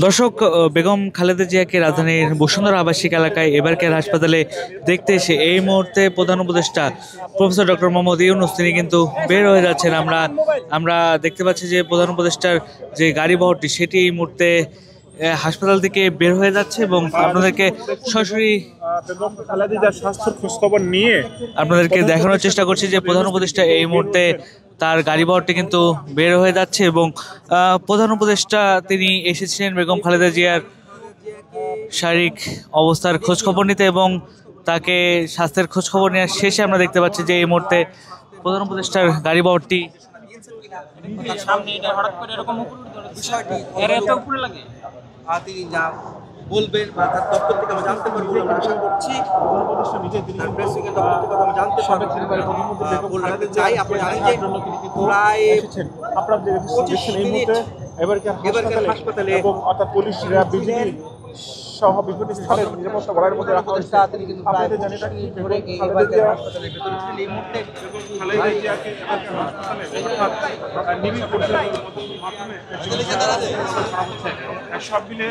দর্শক, বেগম খালেদা জিয়াকে রাজধানীর বসুন্ধরা আবাসিক এলাকায় এবারকার হাসপাতালে দেখতে এসে এই মুহূর্তে প্রধান উপদেষ্টা প্রফেসর ডক্টর মোহাম্মদ ইউনূস তিনি কিন্তু বের হয়ে যাচ্ছেন। আমরা দেখতে পাচ্ছি যে প্রধান উপদেষ্টার যে গাড়ি বহরটি সেটি এই মুহূর্তে হাসপাতাল থেকে বের হয়ে যাচ্ছে এবং আপনাদেরকে সরাসরি স্বাস্থ্যের খোঁজখবর নিয়ে আপনাদেরকে দেখানোর চেষ্টা করছি যে প্রধান উপদেষ্টা এই মুহূর্তে তার গাড়ি বহরটি কিন্তু বের হয়ে যাচ্ছে এবং প্রধান উপদেষ্টা তিনি এসেছিলেন বেগম খালেদা জিয়ার শারীরিক অবস্থার খোঁজখবর নিতে এবং তাকে স্বাস্থ্যের খোঁজখবর নেওয়ার শেষে আমরা দেখতে পাচ্ছি যে এই মুহূর্তে প্রধান উপদেষ্টার গাড়ি বহরটি বলবেন বা তার দপ্তর থেকে আমরা জানতে পারবো আমরা আশা করছি। তার প্রেসিডেন্ট দপ্তর থেকে আমরা জানতে পারবো বলতে চাই। আপনি জানেন যে প্রায় এবারকার হাসপাতালে এবং অর্থাৎ পুলিশ, র্যাব, বিজিবি সহ বিভিন্ন স্থানের নিরাপত্তা ঘরের মধ্যে রাখা হয়েছে। তিনি কিন্তু প্রায় ধরে এবারকার হাসপাতালের ভেতরে ছিলেন। এই মুহূর্তে সব মিলে